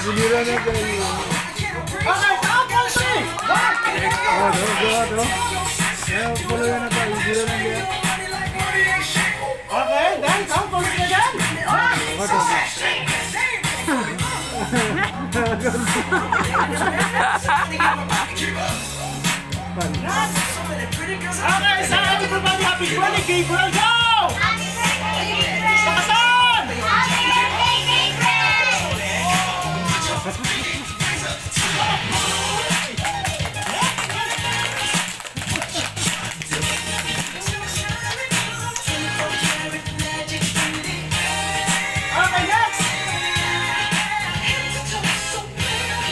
Giliran na kayo. Okay, count 1, 3. 1. Kaya pala yan na tayo. Giliran na kayo. Okay, then count ulit again. 1. Okay, so everybody, happy birthday, Gabriel, go! Sakasan! Okay, next!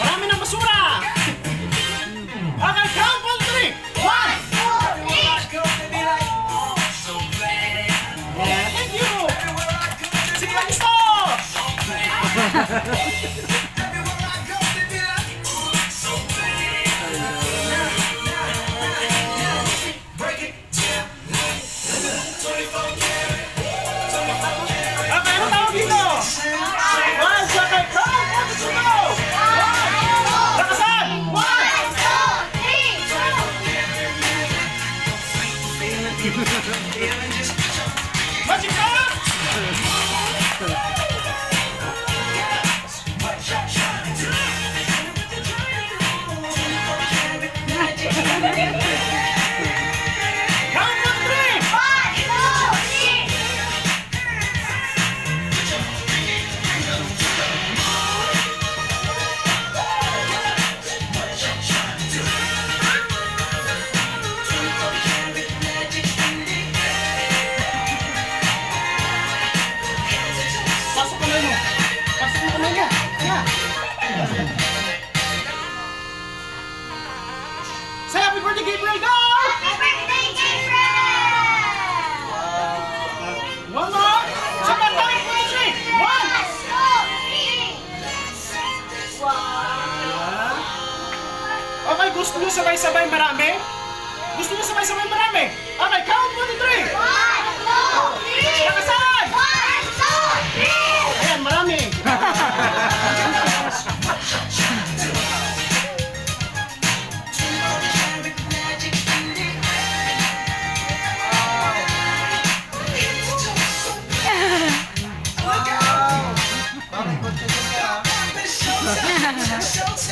Marami ng basura! Okay, count 1, 3. 1. Yeah, thank you! Sige lang gusto! Okay, ano tawag dito? 1, second, count! 1, 2, go! Lakasan! 1! Magic up! Count 1, 3! Pasok kamay mo. Pasok mo kamay mo. Yeah. Say happy birthday, Gabriel, go! One more. Second time, 1, 3. 1. Okay, gusto nyo sabay-sabay marami? Gusto nyo sabay-sabay marami? Okay, count 1, 2, 3. Lakasan! Ayan, marami.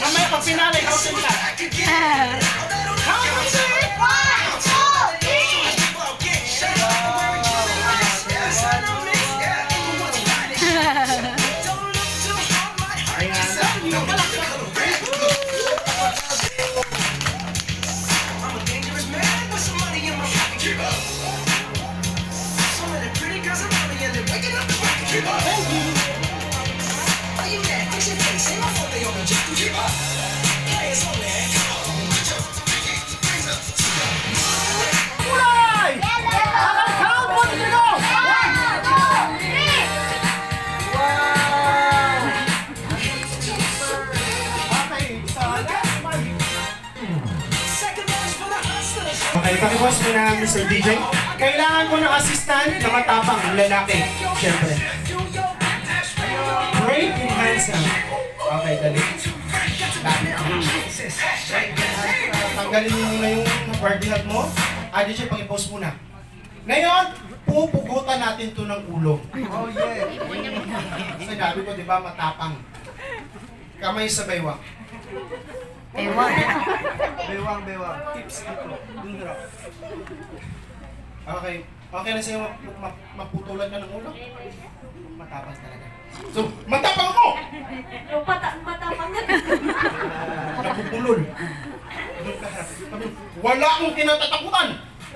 Mamaya pag pinali, kausin nila. Count 1, Kulay! Count 1, 2, go! 1. Okay, pakiwas mo na Mr. DJ. Kailangan ko ng assistant na matapang, lalaki. Siyempre. Great and handsome. Okay, dali. Tanggalin mo muna yung party hat mo. DJ, pang-i-post muna. Ngayon, pupugutan natin to ng ulo. Oh, yeah. Sinabi ko, di ba, matapang. Kamay sa baywang. Baywang. Tips dito. Okay. Okay na sa'yo maputulan ka ng ulo? Matapang talaga. So, matapang ako! Matapang na. Napupulol. Wala akong kinatatakutan!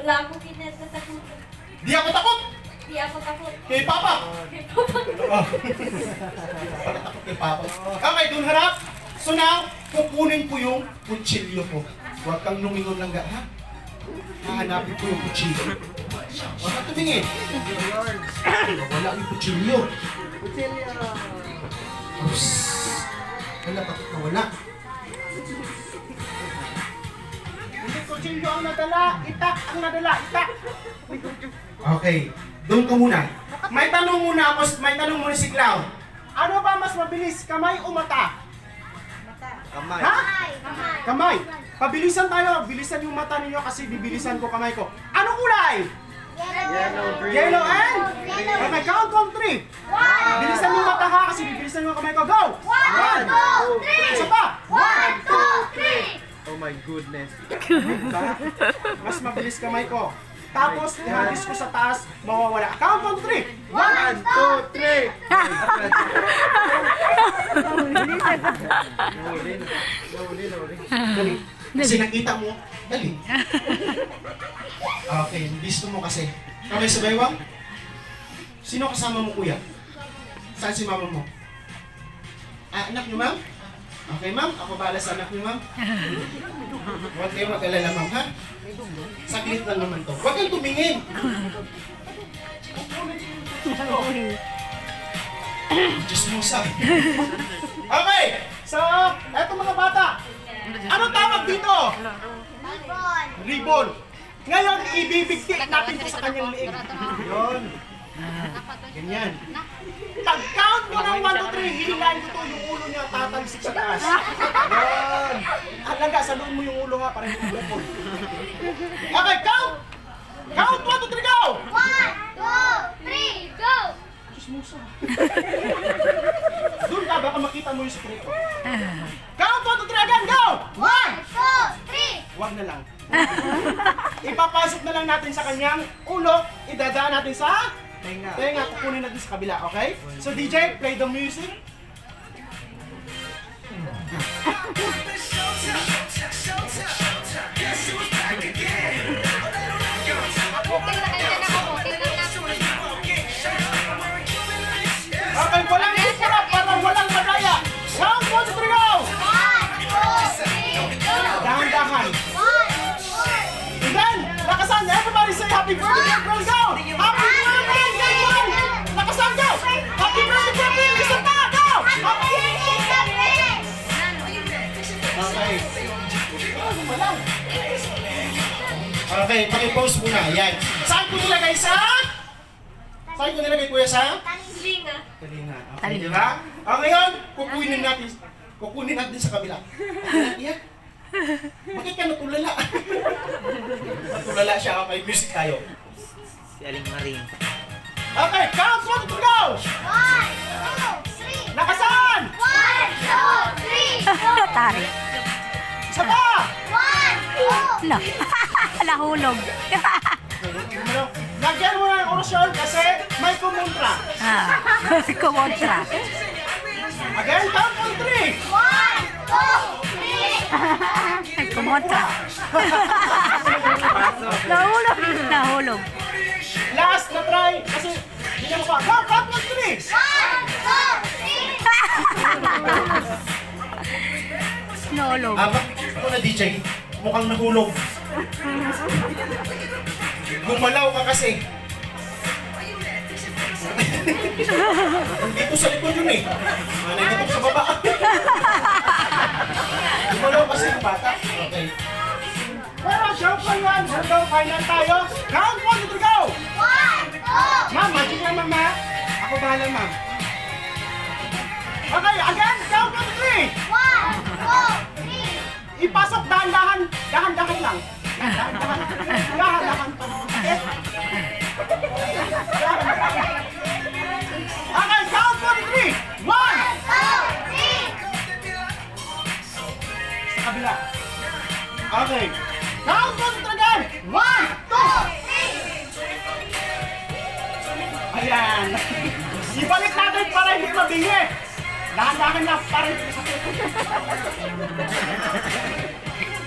Wala akong kinatatakutan. Di ako takot! Di ako takot. Kay Papa! Kay Papa. Para takot kay Papa. Okay, dun harap. So now, kukunin ko yung kutsilyo ko. Huwag kang lumingon lang ha? Hahanapin ko yung kutsilyo. Huwag kang tumingin. Wala yung kutsilyo. Oops. Wala, takot na wala. Hindi kutsilyo ang nadala. Itak ang nadala. Itak. Okay. Doon ka muna. May tanong muna si Cloud. Ano ba mas mabilis, kamay o mata? Kamay. Ha? Kamay. Pabilisan tayo. Bilisan yung mata ninyo kasi bibilisan ko kamay ko. Anong kulay? Yellow, green. Yellow and? Okay, count on 3. Bilisan yung mata ha kasi bibilisan yung kamay ko. Go! 1, 2, 3. Isa pa! 1, 2, 3. Oh my goodness. Mas mabilis kamay ko. Tapos, ihagis ko sa taas, mawawala. Count on 3. 1, 2, 3. Dali. Kasi nakita mo, dali. Okay, gusto mo kasi. Okay, sabaywang? Sino kasama mo, kuya? Saan si mama mo? Ah, anak niyo, ma'am? Okay, ma'am. Ako bahala sa anak niyo, ma'am. Huwag kayo mag-alala, ma'am, ha? Saglit lang naman to. Huwag kang tumingin. Diyos mo sa. Okay, so, eto mga bata. Ano tawag dito? Ribbon. Ngayon, ibibigti natin to sa kanyang liig. Yun. Ganyan. Pag-count mo ng 1, 2, 3, hilahin mo to yung ulo niya, tatalisik sa taas. Yun. Halaga, saluhin mo yung ulo ha, para hindi mo. Okay, count! Count! 1, 2, 3, go! 1, 2, 3, go! Diyos mo sa. Doon ka, baka makita mo yung sekreto. Count! 1, 2, 3, again, go! 1, 2, 3. Wag na lang. Ipapasok na lang natin sa kanyang ulo, idadaan natin sa tenga, kukunin natin sa kabila, okay? So DJ, play the music. Okay, walang isura para walang madaya. Count, 1, 2, 3, go! 1, 2, 3, go! Dahan-dahan. 1, 2, 3. And then, lakasan, everybody say happy birthday, girls, go! Happy birthday, everyone! Lakasan, go! Happy birthday, isa pa, go! Happy Okay. Okay, paki-post muna, yan. Saan ko nilagay sa? Saan ko nilagay, kuya, sa? Talinga. Kalinga. Okay, di ba? Ngayon, kukunin natin sa kabila. Yan. Bakit ka natulala? Natulala siya. Okay, music tayo. Si Aling Maring. Okay, count 1, 2, go! 1, 2, 3. Lakasan! 1, 2, 3, go! Tari. Isa pa! 1, 2, No. Nahulog. Lagyan mo na yung orasyon kasi may kumontra. Kumontra. Again, count 1, 3. 1, 2, 3. Kumontra. Nahulog. Nahulog. Last na try kasi bigyan mo pa. Go, count 1, 3. 1, 2, 3. Nahulog. Bakit ko na DJ? Mukhang nahulog. Gumalaw ka kasi. Dito sa likod yun eh. Dito sa baba. Gumalaw kasi yung bata. Okay. Pero show ko yan. Hanggang final tayo. Count 1, 2, 3, go! 1, 2, Ma'am, magic lang ma'am ha. Ako bahala ma'am. Okay, again. Count 1, 2, 3. 1, 2, 3. Ipasok dahan-dahan. Dahan-dahan lang. Dahan-dahan. Dahan-dahan pa. Okay? Okay, count 1, 2, 3. 1. 1, 2, 3. Sa kabila. Okay. Count 1, 2, 3 again. 1, 2. Ayan. Ibalik natin para hindi mabingi. Dahan-dahan lang para hindi sakit.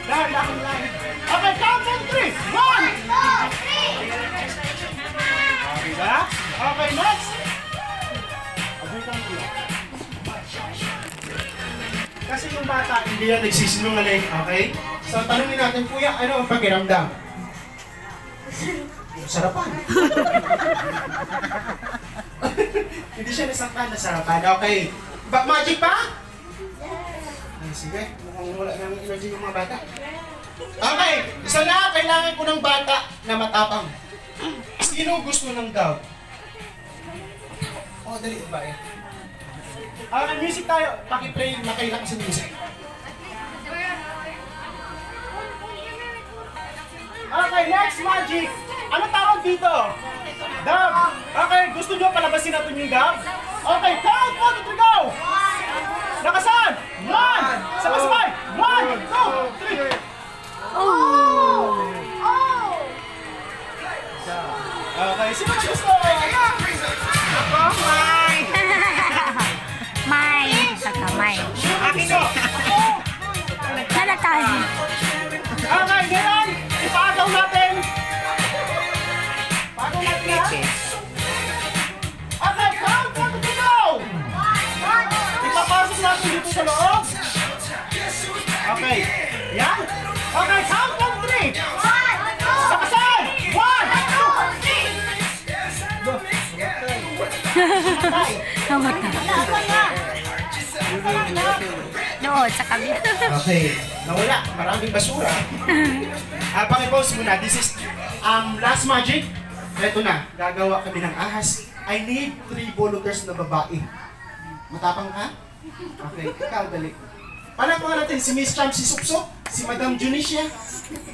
Dahan-dahan lang. Okay, count 1, 2, 3. 1. 1, 2, 3. Diba? Okay, next. Abutan ko lang. Kasi yung bata, hindi yan nagsisinungaling, okay? So, tanungin natin, kuya, ano ang pakiramdam? Sarapan. Hindi siya nasaktan, nasarapan. Okay. Magic pa? Ay, sige. Mukhang wala nang energy yung mga bata. Okay. Isa na, kailangan ko ng bata na matapang. Sino gusto ng dog? Oh, dali ba eh? Music tayo. Paki-play na kayo kasi music. Okay, next magic. Ano tawag dito? Dab. Okay, gusto nyo palabasin natin yung dab? Okay, count, 1, 2, 3, go! Nakasan! 1! Sabay-sabay! 1, 2, 3! Oh! Oh! Okay, sino ba gusto? May. Pagkamay. Akin ko! Sana tayo. Okay, ngayon, ipagaw natin. Pagaw natin ha? Okay, count, 1, 2, 3, go! Ipapasok natin dito sa loob. Okay, yan. Okay, count, 1, 2, 3. Sakasan! 1, 2! Namatay. Doon, sa kabila. Okay, nawala. Maraming basura. Paki-pause muna. This is last magic. Ito na. Gagawa kami ng ahas. I need 3 bologers na babae. Matapang ka? Okay, ikaw dali. Panapangan natin si Miss Champ, si Supsop, si Madam Junicia,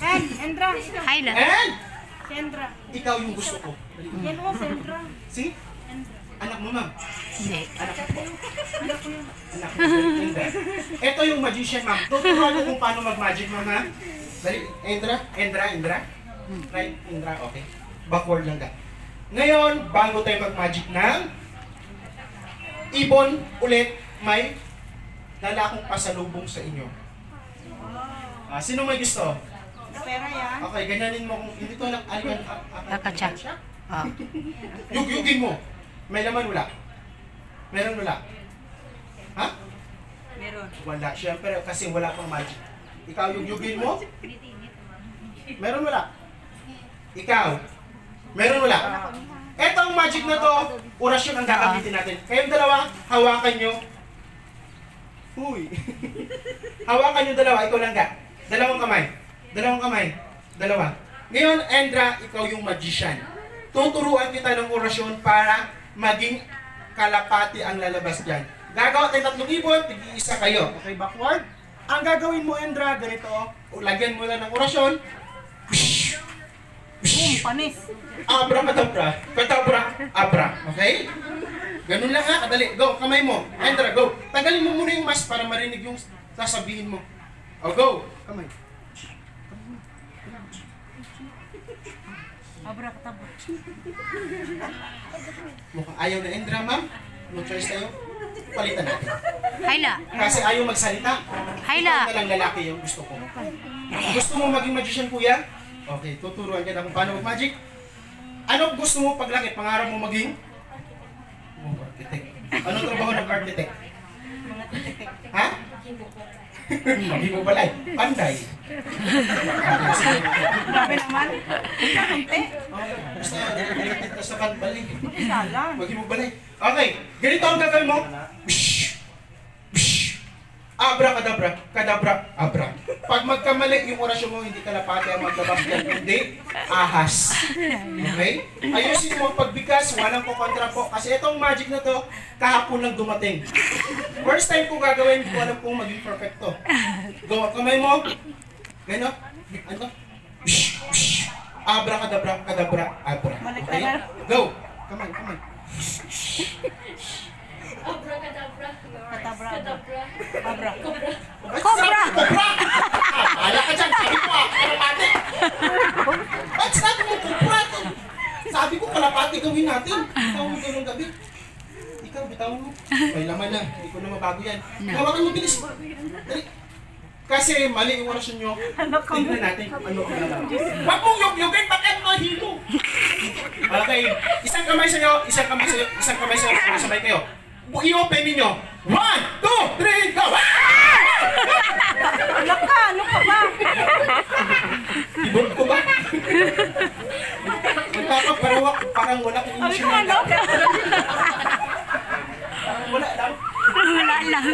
Hi lang. and ikaw yung gusto ko. Si? Anak mo, ma'am. Hindi. Anak mo. Anak mo. Hindi. Ito yung magician, ma'am. Tuturuan ko kung paano mag-magic, ma'am, ha? Dali, Indra. Right, Indra, okay. Backward lang ka. Ngayon, bago tayo mag-magic ng ibon, ulit, may dala akong pasalubong sa inyo. Sino may gusto? Pera yan. Okay, ganyanin mo kung hindi to lang Kakatsa. Oh. Yug-yugin mo. May laman wala? Meron wala? Ha? Meron. Wala. Siyempre, kasi wala pang magic. Ikaw yug-yugin mo? Meron wala? Ikaw? Meron wala? Etong magic na to, orasyon ang gagamitin natin. Kayong dalawa, hawakan nyo. Huy. Hawakan nyo dalawa, ikaw lang ka. Dalawang kamay. Dalawa. Ngayon, Endra, ikaw yung magician. Tuturuan kita ng orasyon para maging kalapati ang lalabas dyan. Gagawa tayo 3 ibon, tig-iisa kayo. Okay, backward. Ang gagawin mo, Endra, ganito. Lagyan mo lang ng orasyon. Panis. Kadabra, abra. Okay? Ganun lang ha, kadali. Go, kamay mo. Endra, go. Tagalin mo muna yung mask para marinig yung sasabihin mo. O, go. Kamay. Abra katabra. Mukhang ayaw na Endra, ma'am. No choice tayo. Palitan natin. Hayla. Kasi ayaw magsalita. Hayla. Ikaw na lang lalaki yung gusto ko. Gusto mo maging magician, kuya? Okay, tuturuan kita kung paano mag-magic. Ano gusto mo paglaki? Pangarap mo maging? Architect. Anong trabaho ng architect? Ha? Hindi mo balay. Panday. Grabe naman. Basta, related ka sa panbalay. Sala. Huwag mo balay. Okay, ganito ang gagawin mo. Abra, kadabra, abra. Pag magkamali yung orasyon mo, hindi kalapati ang maglabas yan, hindi ahas. Okay? Ayusin mo ang pagbigkas, walang kukontra po. Kasi itong magic na to, kahapon lang dumating. First time ko gagawin, ko alam kung maging perfecto. Go, kamay mo. Gano? Ano? Abra, kadabra, abra. Okay? Go. Kamay. Katabra. Abra. Cobra! Ala ka dyan, sabi ko kalapati. Ba't sabi mo kubra? Sabi ko kalapati gawin natin. Ikaw mo gawin gabi. Ikaw, bitawan mo. May laman na, hindi ko na mabago yan. Hawakan mo bilis. Dali. Kasi mali yung orasyon nyo. Tingnan natin kung ano ang laman. Huwag mong yug-yugin, bakit mahilo? Okay, isang kamay sa'yo, sabay kayo. I-open ninyo. 1, 2, 3, go! Ano ka ba? Ibon ko ba? Magkakaparawak, parang wala kong inisyon. Ano? Wala lang. Wala lang.